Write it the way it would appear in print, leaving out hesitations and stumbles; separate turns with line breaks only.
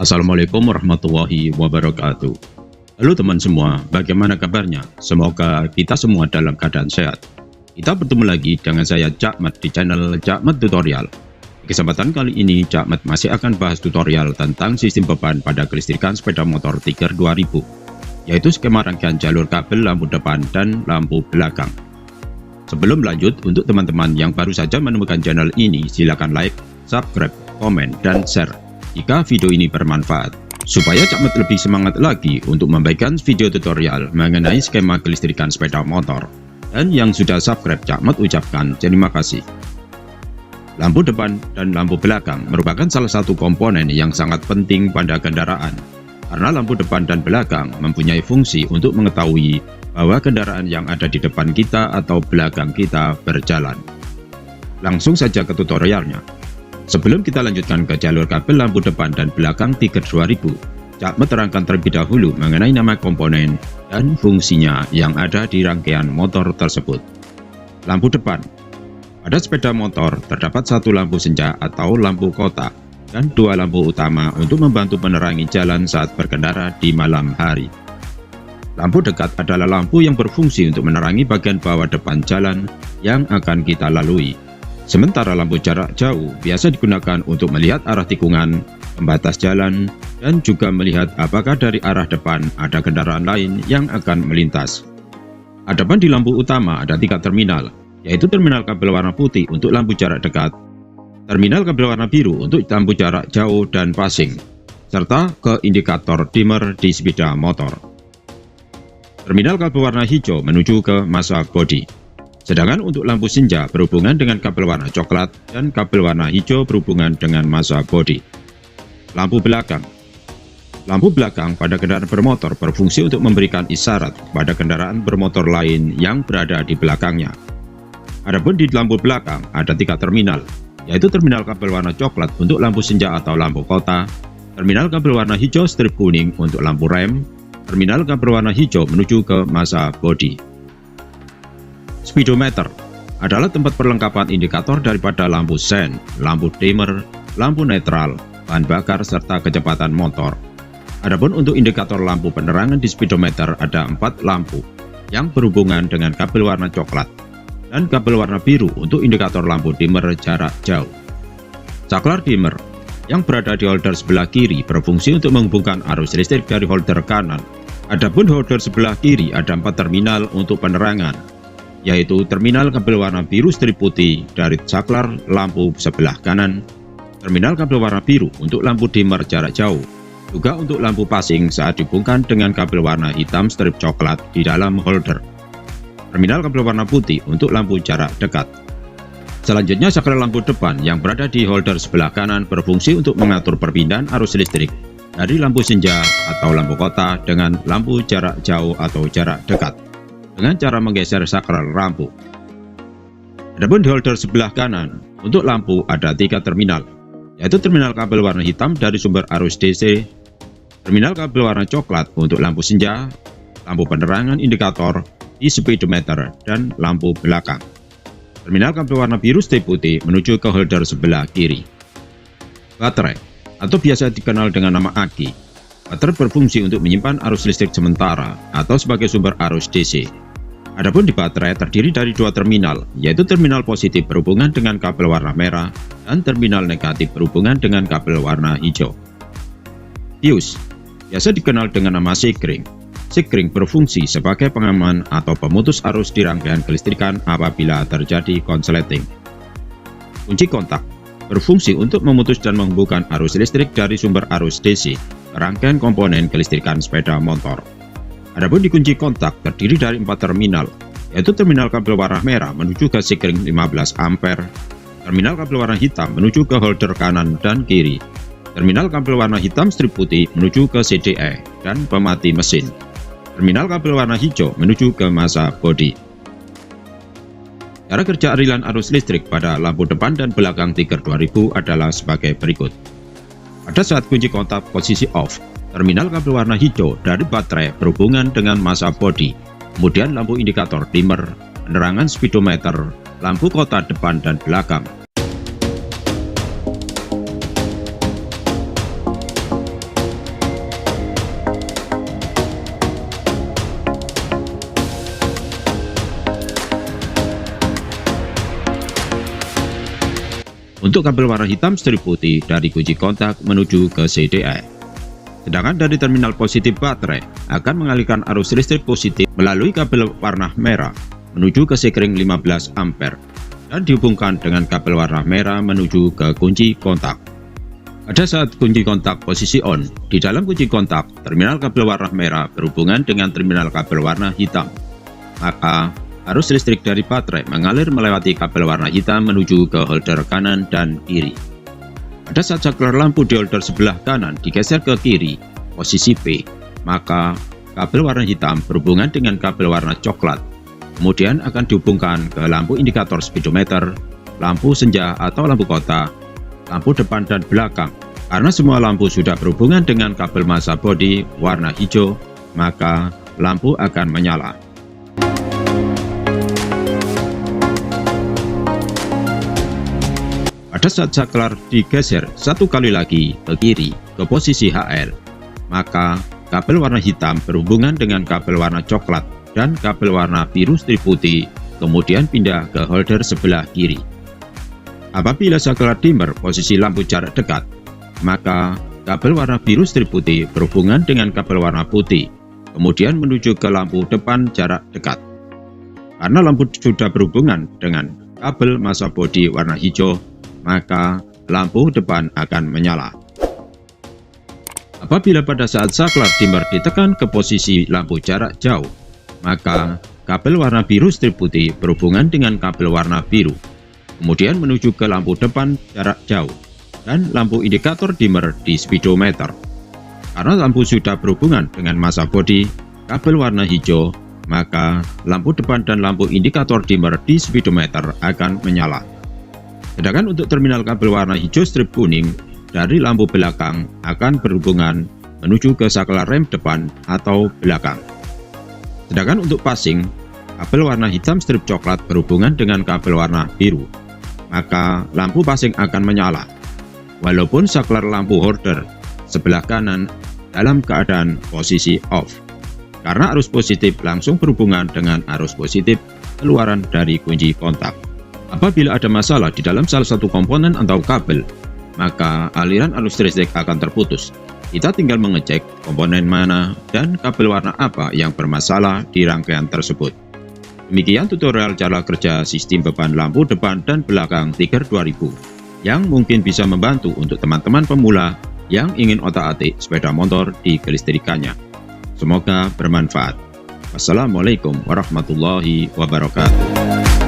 Assalamualaikum warahmatullahi wabarakatuh. Halo teman semua, bagaimana kabarnya? Semoga kita semua dalam keadaan sehat. Kita bertemu lagi dengan saya Cak Mat di channel Cak Mat Tutorial. Di kesempatan kali ini Cak Mat masih akan bahas tutorial tentang sistem beban pada kelistrikan sepeda motor Tiger 2000, yaitu skema rangkaian jalur kabel lampu depan dan lampu belakang. Sebelum lanjut, untuk teman-teman yang baru saja menemukan channel ini, silakan like, subscribe, komen, dan share jika video ini bermanfaat, supaya Cak Mat lebih semangat lagi untuk membagikan video tutorial mengenai skema kelistrikan sepeda motor. Dan yang sudah subscribe, Cak Mat ucapkan terima kasih. Lampu depan dan lampu belakang merupakan salah satu komponen yang sangat penting pada kendaraan, karena lampu depan dan belakang mempunyai fungsi untuk mengetahui bahwa kendaraan yang ada di depan kita atau belakang kita berjalan. Langsung saja ke tutorialnya. Sebelum kita lanjutkan ke jalur kabel lampu depan dan belakang Tiger 2000, Cak Mat terangkan terlebih dahulu mengenai nama komponen dan fungsinya yang ada di rangkaian motor tersebut. Lampu depan. Pada sepeda motor terdapat satu lampu senja atau lampu kota dan dua lampu utama untuk membantu menerangi jalan saat berkendara di malam hari. Lampu dekat adalah lampu yang berfungsi untuk menerangi bagian bawah depan jalan yang akan kita lalui. Sementara lampu jarak jauh biasa digunakan untuk melihat arah tikungan, pembatas jalan, dan juga melihat apakah dari arah depan ada kendaraan lain yang akan melintas. Adapun di lampu utama ada 3 terminal, yaitu terminal kabel warna putih untuk lampu jarak dekat, terminal kabel warna biru untuk lampu jarak jauh dan passing, serta ke indikator dimmer di sepeda motor. Terminal kabel warna hijau menuju ke masa bodi. Sedangkan untuk lampu senja berhubungan dengan kabel warna coklat dan kabel warna hijau berhubungan dengan masa bodi. Lampu belakang. Lampu belakang pada kendaraan bermotor berfungsi untuk memberikan isyarat pada kendaraan bermotor lain yang berada di belakangnya. Adapun di lampu belakang ada 3 terminal, yaitu terminal kabel warna coklat untuk lampu senja atau lampu kota, terminal kabel warna hijau strip kuning untuk lampu rem, terminal kabel warna hijau menuju ke masa bodi. Speedometer adalah tempat perlengkapan indikator daripada lampu sen, lampu dimmer, lampu netral, bahan bakar, serta kecepatan motor. Adapun untuk indikator lampu penerangan di speedometer ada 4 lampu yang berhubungan dengan kabel warna coklat dan kabel warna biru untuk indikator lampu dimmer jarak jauh. Saklar dimmer yang berada di holder sebelah kiri berfungsi untuk menghubungkan arus listrik dari holder kanan. Adapun holder sebelah kiri ada 4 terminal untuk penerangan, yaitu terminal kabel warna biru strip putih dari saklar lampu sebelah kanan, terminal kabel warna biru untuk lampu dimmer jarak jauh, juga untuk lampu passing saat dihubungkan dengan kabel warna hitam strip coklat di dalam holder, terminal kabel warna putih untuk lampu jarak dekat. Selanjutnya saklar lampu depan yang berada di holder sebelah kanan berfungsi untuk mengatur perpindahan arus listrik dari lampu senja atau lampu kota dengan lampu jarak jauh atau jarak dekat, dengan cara menggeser saklar lampu. Adapun di holder sebelah kanan, untuk lampu ada 3 terminal, yaitu terminal kabel warna hitam dari sumber arus DC, terminal kabel warna coklat untuk lampu senja, lampu penerangan indikator di speedometer, dan lampu belakang. Terminal kabel warna biru strip putih menuju ke holder sebelah kiri. Baterai, atau biasa dikenal dengan nama aki. Baterai berfungsi untuk menyimpan arus listrik sementara atau sebagai sumber arus DC. Adapun di baterai terdiri dari 2 terminal, yaitu terminal positif berhubungan dengan kabel warna merah dan terminal negatif berhubungan dengan kabel warna hijau. Fuse, biasa dikenal dengan nama sikring. Sikring berfungsi sebagai pengaman atau pemutus arus di rangkaian kelistrikan apabila terjadi konsleting. Kunci kontak berfungsi untuk memutus dan menghubungkan arus listrik dari sumber arus DC rangkaian komponen kelistrikan sepeda motor. Adapun di kunci kontak terdiri dari 4 terminal, yaitu terminal kabel warna merah menuju ke sikring 15 ampere, terminal kabel warna hitam menuju ke holder kanan dan kiri, terminal kabel warna hitam strip putih menuju ke CDE dan pemati mesin, terminal kabel warna hijau menuju ke masa bodi. Cara kerja aliran arus listrik pada lampu depan dan belakang Tiger 2000 adalah sebagai berikut. Pada saat kunci kontak posisi off, terminal kabel warna hijau dari baterai berhubungan dengan masa bodi, kemudian lampu indikator dimmer, penerangan speedometer, lampu kota depan dan belakang, Untuk kabel warna hitam strip putih dari kunci kontak menuju ke CDI. Sedangkan dari terminal positif baterai akan mengalihkan arus listrik positif melalui kabel warna merah menuju ke sekring 15 ampere dan dihubungkan dengan kabel warna merah menuju ke kunci kontak. Pada saat kunci kontak posisi on, di dalam kunci kontak terminal kabel warna merah berhubungan dengan terminal kabel warna hitam. Maka arus listrik dari baterai mengalir melewati kabel warna hitam menuju ke holder kanan dan kiri. Pada saat saklar lampu di holder sebelah kanan digeser ke kiri, posisi P, maka kabel warna hitam berhubungan dengan kabel warna coklat. Kemudian akan dihubungkan ke lampu indikator speedometer, lampu senja atau lampu kota, lampu depan dan belakang. Karena semua lampu sudah berhubungan dengan kabel massa bodi warna hijau, maka lampu akan menyala. Pada saat saklar digeser satu kali lagi ke kiri ke posisi HL, maka kabel warna hitam berhubungan dengan kabel warna coklat dan kabel warna biru strip putih, kemudian pindah ke holder sebelah kiri. Apabila saklar dimmer posisi lampu jarak dekat, maka kabel warna biru strip putih berhubungan dengan kabel warna putih, kemudian menuju ke lampu depan jarak dekat. Karena lampu sudah berhubungan dengan kabel massa bodi warna hijau, maka lampu depan akan menyala. Apabila pada saat saklar dimmer ditekan ke posisi lampu jarak jauh, maka kabel warna biru strip putih berhubungan dengan kabel warna biru, kemudian menuju ke lampu depan jarak jauh dan lampu indikator dimmer di speedometer. Karena lampu sudah berhubungan dengan massa bodi kabel warna hijau, maka lampu depan dan lampu indikator dimmer di speedometer akan menyala. Sedangkan untuk terminal kabel warna hijau strip kuning dari lampu belakang akan berhubungan menuju ke saklar rem depan atau belakang. Sedangkan untuk passing, kabel warna hitam strip coklat berhubungan dengan kabel warna biru, maka lampu passing akan menyala, walaupun saklar lampu holder sebelah kanan dalam keadaan posisi off, karena arus positif langsung berhubungan dengan arus positif keluaran dari kunci kontak. Apabila ada masalah di dalam salah satu komponen atau kabel, maka aliran arus listrik akan terputus. Kita tinggal mengecek komponen mana dan kabel warna apa yang bermasalah di rangkaian tersebut. Demikian tutorial cara kerja sistem beban lampu depan dan belakang Tiger 2000 yang mungkin bisa membantu untuk teman-teman pemula yang ingin otak-atik sepeda motor di kelistrikannya. Semoga bermanfaat. Wassalamualaikum warahmatullahi wabarakatuh.